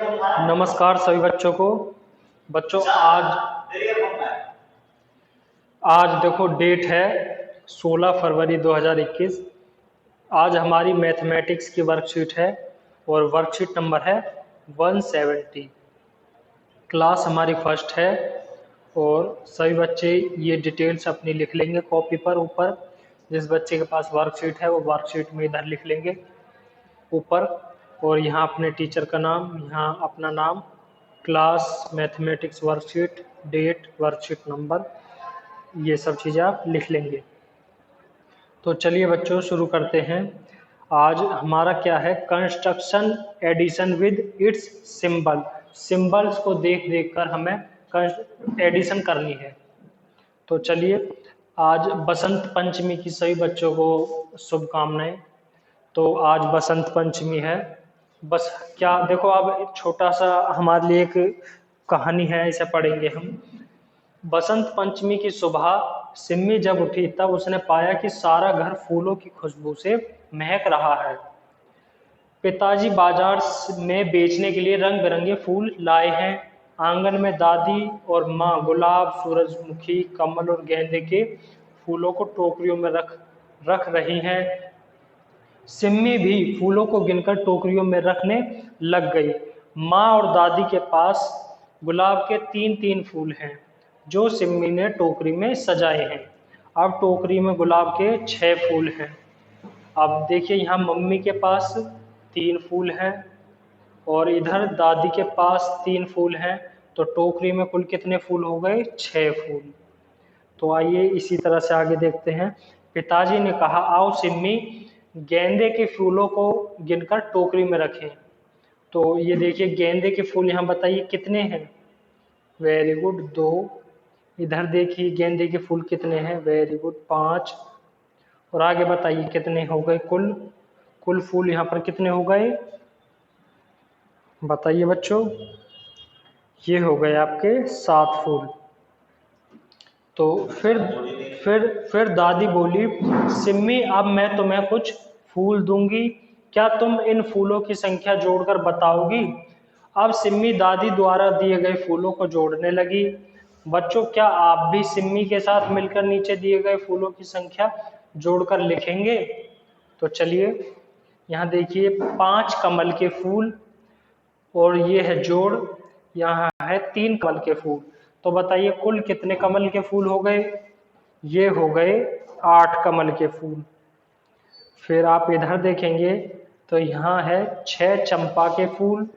नमस्कार सभी बच्चों को। बच्चों आज देखो डेट है 16 फरवरी 2021। आज हमारी मैथमेटिक्स की वर्कशीट है और वर्कशीट नंबर है 170। क्लास हमारी फर्स्ट है और सभी बच्चे ये डिटेल्स अपनी लिख लेंगे कॉपी पर ऊपर। जिस बच्चे के पास वर्कशीट है वो वर्कशीट में इधर लिख लेंगे ऊपर, और यहाँ अपने टीचर का नाम, यहाँ अपना नाम, class, mathematics worksheet, date, worksheet number, ये सब चीज़ें आप लिख लेंगे। तो चलिए बच्चों शुरू करते हैं। आज हमारा क्या है, construction addition with its symbol. Symbols को देख देख कर हमें एडिशन करनी है। तो चलिए, आज बसंत पंचमी की सभी बच्चों को शुभकामनाएं। तो आज बसंत पंचमी है। बस क्या देखो, अब छोटा सा हमारे लिए एक कहानी है, इसे पढ़ेंगे हम। बसंत पंचमी की सुबह सिम्मी जब उठी तब उसने पाया कि सारा घर फूलों की खुशबू से महक रहा है। पिताजी बाजार में बेचने के लिए रंग बिरंगे फूल लाए हैं। आंगन में दादी और माँ गुलाब, सूरजमुखी, कमल और गेंदे के फूलों को टोकरियों में रख रही हैं। सिम्मी भी फूलों को गिनकर टोकरियों में रखने लग गई। माँ और दादी के पास गुलाब के 3-3 फूल हैं जो सिम्मी ने टोकरी में सजाए हैं। अब टोकरी में गुलाब के 6 फूल हैं। अब देखिए, यहाँ मम्मी के पास 3 फूल हैं और इधर दादी के पास 3 फूल हैं। तो टोकरी में कुल कितने फूल हो गए? 6 फूल। तो आइए इसी तरह से आगे देखते हैं। पिताजी ने कहा, आओ सिम्मी, गेंदे के फूलों को गिनकर टोकरी में रखें। तो ये देखिए, गेंदे के फूल यहाँ बताइए कितने हैं? Very good, 2। इधर देखिए गेंदे के फूल कितने हैं? Very good, 5। और आगे बताइए कितने हो गए कुल? कुल फूल यहाँ पर कितने हो गए बताइए बच्चों? ये हो गए आपके 7 फूल। तो फिर दादी बोली, सिम्मी अब मैं तुम्हें कुछ फूल दूंगी, क्या तुम इन फूलों की संख्या जोड़कर बताओगी? अब सिम्मी दादी द्वारा दिए गए फूलों को जोड़ने लगी। बच्चों, क्या आप भी सिम्मी के साथ मिलकर नीचे दिए गए फूलों की संख्या जोड़कर लिखेंगे? तो चलिए, यहाँ देखिए 5 कमल के फूल और ये है जोड़, यहाँ है 3 कमल के फूल। तो बताइए कुल कितने कमल के फूल हो गए? ये हो गए 8 कमल के फूल। फिर आप इधर देखेंगे तो यहाँ है 6 चंपा के फूल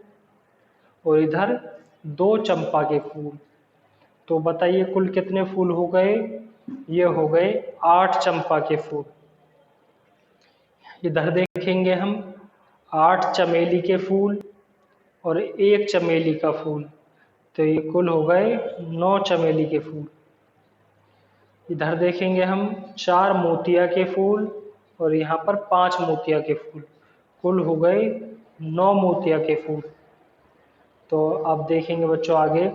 और इधर 2 चंपा के फूल। तो बताइए कुल कितने फूल हो गए? ये हो गए 8 चंपा के फूल। इधर देखेंगे हम 8 चमेली के फूल और 1 चमेली का फूल। तो ये कुल हो गए 9 चमेली के फूल। इधर देखेंगे हम 4 मोतिया के फूल और यहाँ पर 5 मोतिया के फूल। कुल हो गए 9 मोतिया के फूल। तो अब देखेंगे बच्चों आगे,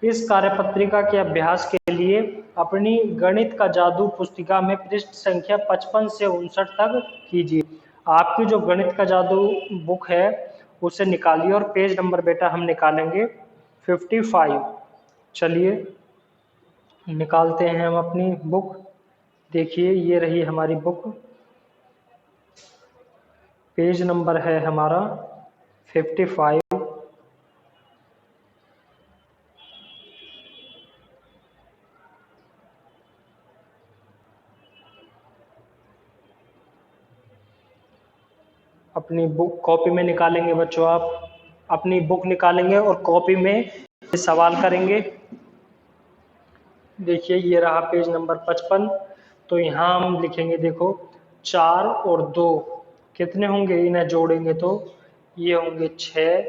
इस कार्यपत्रिका के अभ्यास के लिए अपनी गणित का जादू पुस्तिका में पृष्ठ संख्या 55 से 59 तक कीजिए। आपकी जो गणित का जादू बुक है उसे निकालिए और पेज नंबर बेटा हम निकालेंगे 55। चलिए निकालते हैं हम अपनी बुक। देखिए ये रही हमारी बुक, पेज नंबर है हमारा 55। अपनी बुक कॉपी में निकालेंगे बच्चों, आप अपनी बुक निकालेंगे और कॉपी में सवाल करेंगे। देखिए ये रहा पेज नंबर 55। तो यहाँ हम लिखेंगे, देखो 4 और 2 कितने होंगे? इन्हें जोड़ेंगे तो ये होंगे 6।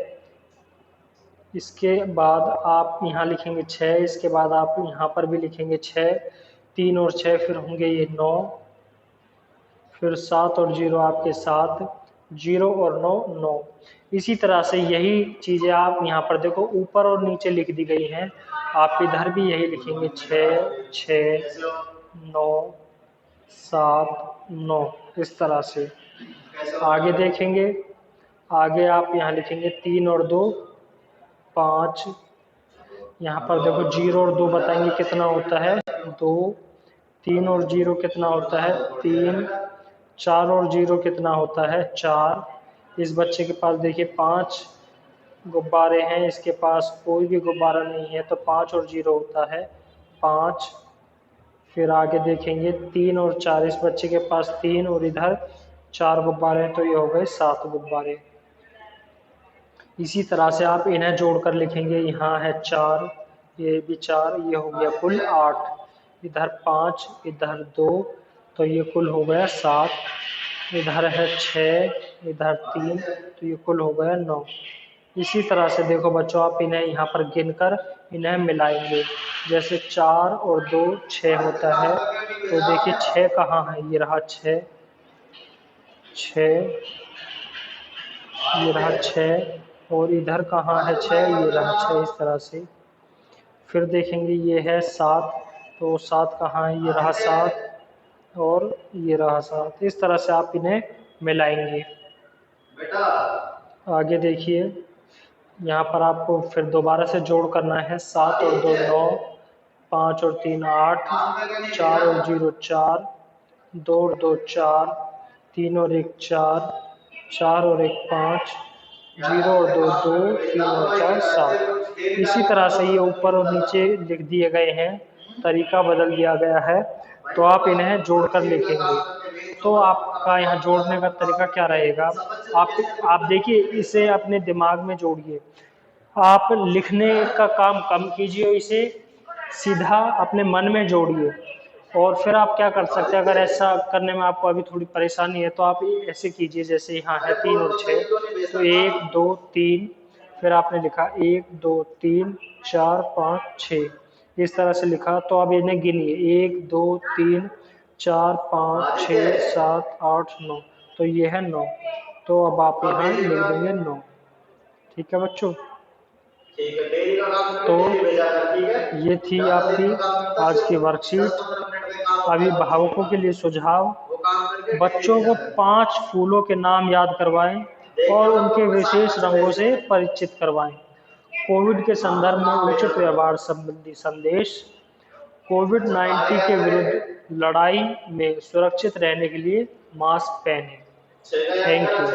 इसके बाद आप यहाँ लिखेंगे 6, इसके बाद आप यहाँ पर भी लिखेंगे 6। 3 और 6 फिर होंगे ये 9। फिर 7 और 0 आपके 7, 0 और 9 9। इसी तरह से यही चीज़ें आप यहाँ पर देखो ऊपर और नीचे लिख दी गई हैं। आप इधर भी यही लिखेंगे 6 6 9 7 9, इस तरह से। आगे देखेंगे, आगे आप यहाँ लिखेंगे 3 और 2 5, यहाँ पर देखो 0 और 2 बताएंगे कितना होता है 2, 3 और 0 कितना होता है 3, 4 और 0 कितना होता है 4। इस बच्चे के पास देखिए 5 गुब्बारे हैं, इसके पास कोई भी गुब्बारा नहीं है, तो 5 और 0 होता है 5। फिर आगे देखेंगे 3 और 4, इस बच्चे के पास 3 और इधर 4 गुब्बारे हैं, तो ये हो गए 7 गुब्बारे। इसी तरह से आप इन्हें जोड़कर लिखेंगे, यहाँ है 4, ये भी 4, ये हो गया कुल 8, इधर 5, इधर 2, तो ये कुल हो गया 7, इधर है 6, इधर 3, तो ये कुल हो गया 9। इसी तरह से देखो बच्चों, आप इन्हें यहाँ पर गिनकर इन्हें मिलाएंगे। जैसे 4 और 2 6 होता है, तो देखिए 6 कहाँ है, ये रहा 6, 6, ये रहा 6, और इधर कहाँ है 6, ये रहा 6, इस तरह से। फिर देखेंगे ये है 7, तो 7 कहाँ है, ये रहा 7, और ये रहा 7। इस तरह से आप इन्हें मिलाएंगे। आगे देखिए, यहाँ पर आपको फिर दोबारा से जोड़ करना है। 7 और 2 9, 5 और 3 8, 4 और 0 4, 2 और 2 4, 3 और 1 4, 4 और 1 5, 0 और 2 2, 3 और 4 7। इसी तरह से ये ऊपर और नीचे लिख दिए गए हैं, तरीका बदल दिया गया है, तो आप इन्हें जोड़कर लिखेंगे। तो आपका यहाँ जोड़ने का तरीका क्या रहेगा, आप देखिए, इसे अपने दिमाग में जोड़िए। आप लिखने का काम कम कीजिए, इसे सीधा अपने मन में जोड़िए। और फिर आप क्या कर सकते हैं, अगर ऐसा करने में आपको अभी थोड़ी परेशानी है, तो आप ऐसे कीजिए, जैसे यहाँ है 3 और 6, तो 1 2 3, फिर आपने लिखा 1 2 3 4 5 6, इस तरह से लिखा। तो अब इन्हें गिनिए, 1 2 3 4 5 6 7 8 9, तो ये है 9। तो अब आप यहाँ लिख देंगे 9। ठीक है बच्चों, तो ये थी आपकी आज की वर्कशीट। अभिभावकों के लिए सुझाव, बच्चों को 5 फूलों के नाम याद करवाएं और उनके विशेष रंगों से परिचित करवाएं। कोविड के संदर्भ में उचित व्यवहार संबंधी संदेश, कोविड-19 के विरुद्ध लड़ाई में सुरक्षित रहने के लिए मास्क पहनें। Thank you.